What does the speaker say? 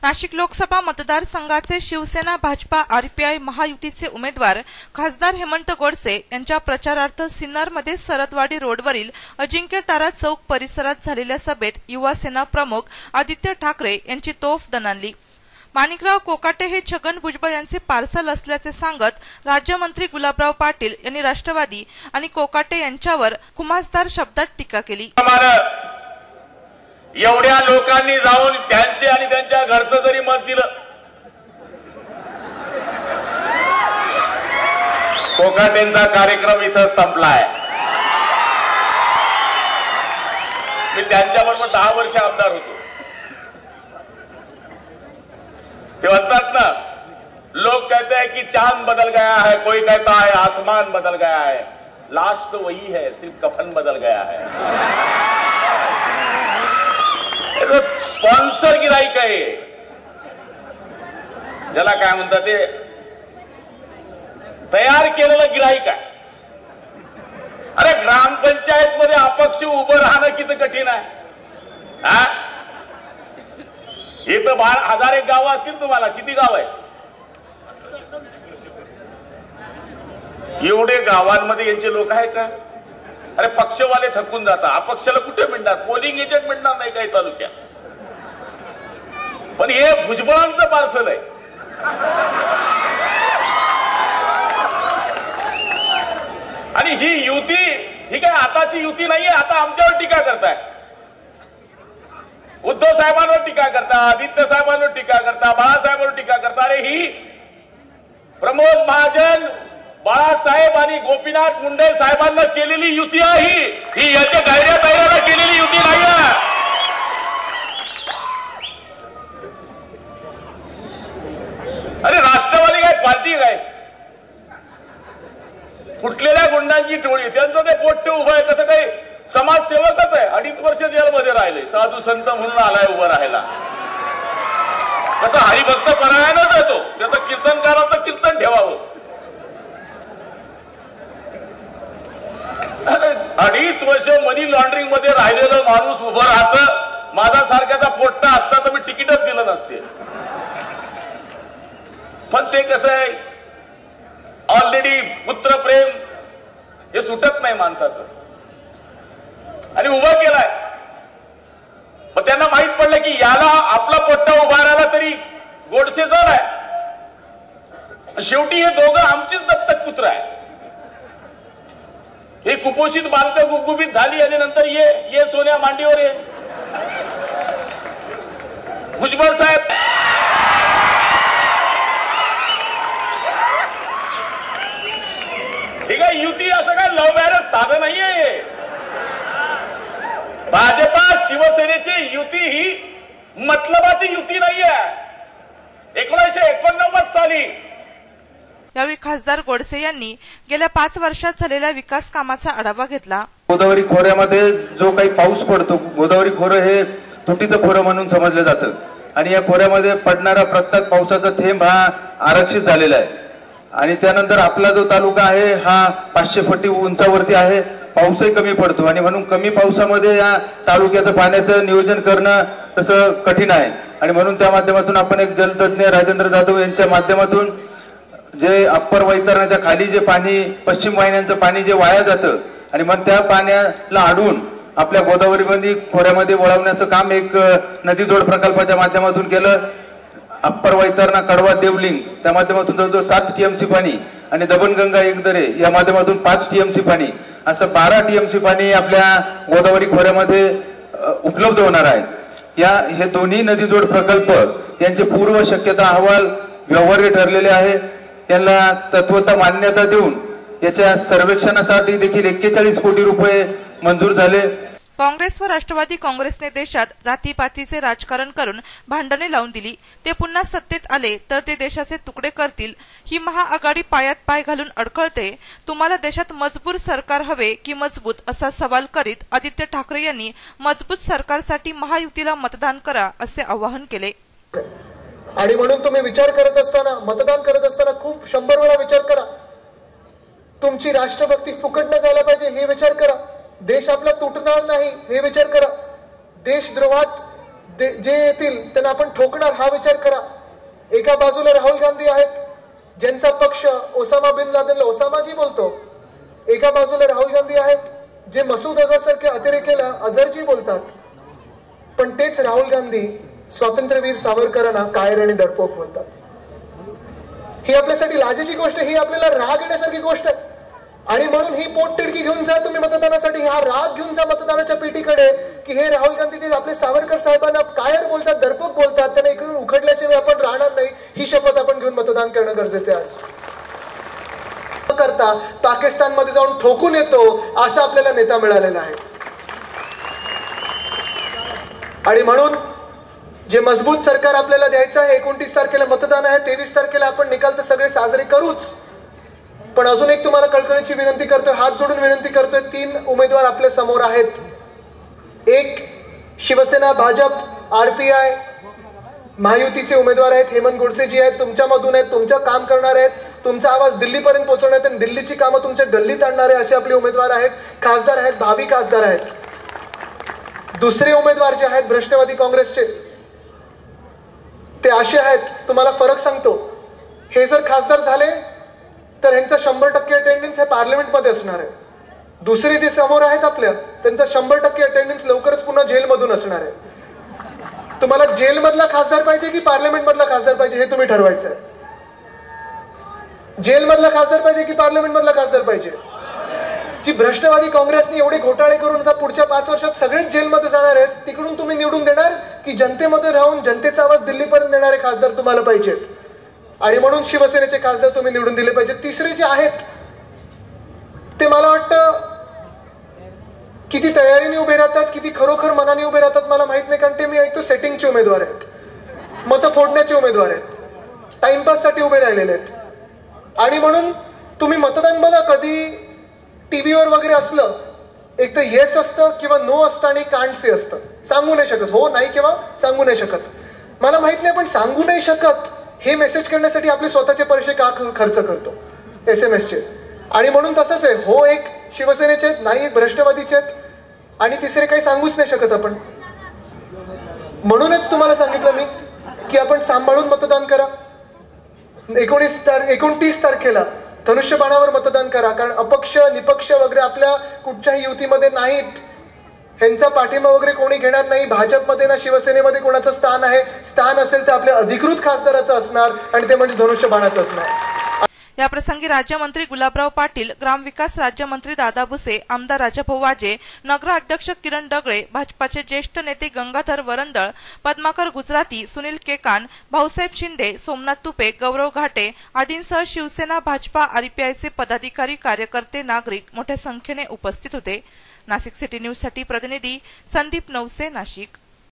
नाशिक लोकसभा मतदारसंघाचे शिवसेना भाजपा आरपीआय महायुतीचे उमेदवार खासदार हेमंत गोडसे यांच्या प्रचारार्थ सिन्नरमध्ये सरदवाडी रोडवरील अजिंक्य तारा चौक परिसरात झालेल्या सभेत युवा सेना प्रमुख आदित्य ठाकरे यांची तोफ दणाणली। माणिकराव कोकाटे हे छगन भुजबळ यांचे पार्सल असल्याचे सांगत राज्यमंत्री गुलाबराव पाटील यांनी राष्ट्रवादी आणि कोकाटे यांच्यावर खुमासदार शब्दात टीका केली। एवढ्या लोकांनी जाऊन त्यांचे आणि त्यांच्या घरचं जरी मत दिलं, कोकाटेंचा कार्यक्रम इथं संपलाय। मी त्यांच्याबरोबर 10 वर्ष आमदार होतो। ते म्हणतात ना, लोग कहते हैं कि चांद बदल गया है, कोई कहता है आसमान बदल गया है, लाश तो वही है, सिर्फ कफन बदल गया है। स्पॉन्सर गिराईक आहे, ज्याला काय म्हणतात ते तयार केलेलं गिराईक आहे। अरे ग्रामपंचायत मध्ये अपक्ष उभं राहणं किती कठीण आहे। इथं 1001 गाव असतील, तुम्हाला किती गाव आहे? एवढे गावांमध्ये यांचे लोक आहे का? अरे पक्षवाले थकून जातात, अपक्षाला कुठे मिळणार? पोलिंग एजंट मिळणार नाही काही तालुक्यात। पण हे भुजबळांचं पार्सल आहे। आणि ही युती ही काय आताची युती नाहीये। आता आमच्यावर टीका करताय, उद्धव साहेबांवर टीका करता, आदित्य साहेबांवर टीका करता, बाळासाहेबांवर टीका करता। अरे ही प्रमोद महाजन, बाळासाहेब आणि गोपीनाथ मुंडे साहेबांना केलेली युती आहे। ही याच्या गायऱ्या तैऱ्याला केलेली युती नाही आहे। अरे राष्ट्रवादी काय पार्टी काय? फुटलेल्या गुंडांची टोळी, त्यांचं ते पोट्टे उभं आहे। कसं काही समाजसेवकच आहे, 2.5 वर्ष जेलमध्ये राहिले, साधू संत म्हणून आलाय उभं राहायला। कसं हरिभक्त परायणच येतो, त्याचं कीर्तनकाराचं कीर्तन ठेवावं। 2.5 वर्ष मनी लॉन्ड्रिंग मध्ये राहिलेलं माणूस उभं राहतं। माझा सारख्याचा पोट्टा असता तर मी तिकीटच दिलं नसते। पण ते कसं आहे, ऑलरेडी पुत्रप्रेम हे सुटत नाही माणसाचं, आणि उभं केलाय। पण त्यांना माहित पडलं की याला आपला पोट्टा उभा राहिला तरी गोडसे जर आहे। शेवटी हे दोघं आमचीच दत्तक पुत्र आहे। हे कुपोषित बालकं गुबगुबीत झाली आणि नंतर ये सोन्या मांडीवर ये। भुजबळ साहेब ठीक आहे, युती असं काय लव्ह मॅरेज साधं नाहीये। भाजपा शिवसेनेची युती ही मतलबाची युती नाहीये। 1989 साली यावेळी खासदार गोडसे यांनी गेल्या 5 वर्षात झालेल्या विकास कामाचा आढावा घेतला। गोदावरी खोऱ्यामध्ये जो काही पाऊस पडतो, गोदावरी खोरं हे तुटीचं खोरं म्हणून समजलं जातं, आणि या खोऱ्यामध्ये पडणारा प्रत्येक पावसाचा थेंब हा आरक्षित झालेला आहे। आणि त्यानंतर आपला जो तालुका आहे हा 500 फुटी उंचावरती आहे, पाऊसही कमी पडतो, आणि म्हणून कमी पावसामध्ये या तालुक्याचं पाण्याचं नियोजन करणं तसं कठीण आहे। आणि म्हणून त्या माध्यमातून आपण एक जलतज्ञ राजेंद्र जाधव यांच्या माध्यमातून जे अप्पर वैतरणाच्या खाली जे पाणी, पश्चिम वाहिन्यांचं पाणी जे वाया जातं, आणि मग त्या पाण्याला अडवून आपल्या गोदावरीमध्ये खोऱ्यामध्ये वळवण्याचं काम एक नदीजोड प्रकल्पाच्या माध्यमातून केलं। अप्पर वैतरणा कडवा देवलिंग त्या माध्यमातून जवळजवळ 7 TMC पाणी, आणि दबनगंगा एकदरे या माध्यमातून 5 TMC पाणी, असं 12 TMC पाणी आपल्या गोदावरी खोऱ्यामध्ये उपलब्ध होणार आहे। हे दोन्ही नदीजोड प्रकल्प यांचे पूर्व शक्यता अहवाल व्यवहार्य ठरलेले आहे। यांना तत्वता मान्यता देऊन याच्या सर्वेक्षणासाठी देखील 41 कोटी रुपये मंजूर झाले। काँग्रेस व राष्ट्रवादी काँग्रेसने देशात जातीपातीचे राजकारण करून भांडणे लावून दिली। ते पुन्हा सत्तेत आले तर ते देशाचे तुकडे करतील। ही महाआघाडी पायात पाय घालून अडखळते। तुम्हाला देशात मजबूत सरकार हवे की मजबूत, असा सवाल करीत आदित्य ठाकरे यांनी मजबूत सरकारसाठी महायुतीला मतदान करा असे आवाहन केले। आणि म्हणून तुम्ही विचार करत असताना, मतदान करत असताना खूप 100 वेळा विचार करा। तुमची राष्ट्रभक्ती फुकट न झाला पाहिजे हे विचार करा। देश आपला तुटणार नाही हे विचार करा। देशद्रोहात जे येतील त्यांना आपण ठोकणार हा विचार करा. एका बाजूला राहुल गांधी आहेत, ज्यांचा पक्ष ओसामा बिन लादेनला ओसामाजी बोलतो. एका बाजूला राहुल गांधी आहेत जे मसूद अझर सारख्या अतिरेक्याला अझरजी बोलतात. पण तेच राहुल गांधी स्वातंत्र्यवीर सावरकरांना कायर आणि डरपोक बोलतात. ही आपल्यासाठी लाजेची गोष्ट, ही आपल्याला राग येण्यासारखी गोष्ट आहे. आणि म्हणून ही पोटतिडकी घेऊन जा तुम्ही मतदानासाठी, हा राग घेऊन जा मतदानाच्या पेटीकडे की हे राहुल गांधी जे आपले सावरकर साहेबांना कायर बोलतात, डरपोक बोलतात, त्यांना इकडून उखडल्याशिवाय आपण राहणार नाही, ही शपथ आपण घेऊन मतदान करणं गरजेचं आहे. आज करता पाकिस्तानमध्ये जाऊन ठोकून येतो असा आपल्याला नेता मिळालेला आहे. आणि म्हणून जे मजबूत सरकार आपल्याला द्यायचं आहे, 29 तारखेला मतदान आहे, 23 तारखेला आपण निकाल तर सगळे साजरे करूच. पण अजून एक तुम्हाला कळकळीची विनंती करतोय, हात जोडून विनंती करतोय. 3 उमेदवार आपल्या समोर आहेत. एक शिवसेना, भाजप, आरपीआय, महायुतीचे उमेदवार आहेत. हेमंत गोडसेजी आहेत, तुमच्यामधून आहेत, तुमचं काम करणार आहेत, तुमचा आवाज दिल्लीपर्यंत पोहोचवण्यात आणि दिल्लीची कामं तुमच्या गल्लीत आणणारे असे आपले उमेदवार आहेत. खासदार आहेत, भावी खासदार आहेत. दुसरे उमेदवार जे आहेत राष्ट्रवादी काँग्रेसचे, ते असे आहेत, तुम्हाला फरक सांगतो. हे जर खासदार झाले तर ह्यांचा 100% अटेंडन्स हे पार्लमेंटमध्ये असणार आहे. दुसरे जे समोर आहेत आपल्या, त्यांचा 100% अटेंडन्स लवकरच पुन्हा जेलमधून असणार आहे. तुम्हाला जेलमधला खासदार पाहिजे की पार्लमेंट मधला खासदार पाहिजे हे तुम्ही ठरवायचं आहे. जेलमधला खासदार पाहिजे की पार्लमेंट मधला खासदार पाहिजे? जी भ्रष्टवादी काँग्रेसने एवढे घोटाळे करून आता पुढच्या 5 वर्षात सगळेच जेलमध्ये जाणार आहेत, तिकडून तुम्ही निवडून देणार की जनतेमध्ये राहून जनतेचा आवाज दिल्लीपर्यंत देणारे खासदार तुम्हाला पाहिजेत? आणि म्हणून शिवसेनेचे खासदार तुम्ही निवडून दिले पाहिजे. तिसरे जे आहेत ते मला वाटतं किती तयारीने उभे राहतात, किती खरोखर मनाने उभे राहतात मला माहित नाही. कारण ते मी ऐकतो सेटिंगचे उमेदवार आहेत, मतं फोडण्याचे उमेदवार आहेत, टाइमपाससाठी उभे राहिलेले आहेत. आणि म्हणून तुम्ही मतदान बघा, कधी टीव्हीवर वगैरे असलं, एक तर येस असतं किंवा नो असतं आणि कांट से असतं. सांगू नाही शकत, हो नाही किंवा सांगू नाही शकत. मला माहित नाही, पण सांगू नाही शकत हे मेसेज करण्यासाठी आपले स्वतःचे पैसे का खर्च करतो SMS चे. आणि म्हणून तसंच आहे, हो एक शिवसेनेचे आहेत, नाही एक भ्रष्टवादीचे आहेत, आणि तिसरे काही सांगूच नाही शकत आपण. म्हणूनच तुम्हाला सांगितलं मी की आपण सांभाळून मतदान करा. 29 तारखेला धनुष्यबाणावर मतदान करा. कारण अपक्ष निपक्ष वगैरे आपल्या कुठच्याही युतीमध्ये नाहीत, ह्यांचा पाठिंबा वगैरे कोणी घेणार नाही. भाजपमध्ये ना शिवसेनेमध्ये कोणाचं स्थान आहे, स्थान असेल तर आपल्या अधिकृत खासदाराचं असणार आणि ते म्हणजे धनुष्यबाणाचं असणार. या प्रसंगी राज्यमंत्री गुलाबराव पाटील, ग्रामविकास राज्यमंत्री दादा भुसे, आमदार राजाभाऊ वाजे, नगराध्यक्ष किरण डगळे, भाजपाचे ज्येष्ठ नेते गंगाधर वरंदळ, पद्माकर गुजराती, सुनील केकान, भाऊसाहेब शिंदे, सोमनाथ तुपे, गौरव घाटे आदींसह शिवसेना, भाजपा, आरपीआयचे पदाधिकारी, कार्यकर्ते, नागरिक मोठ्या संख्येने उपस्थित होते. नाशिक सिटी न्यूज साठी प्रतिनिधी संदीप नवसे, नाशिक.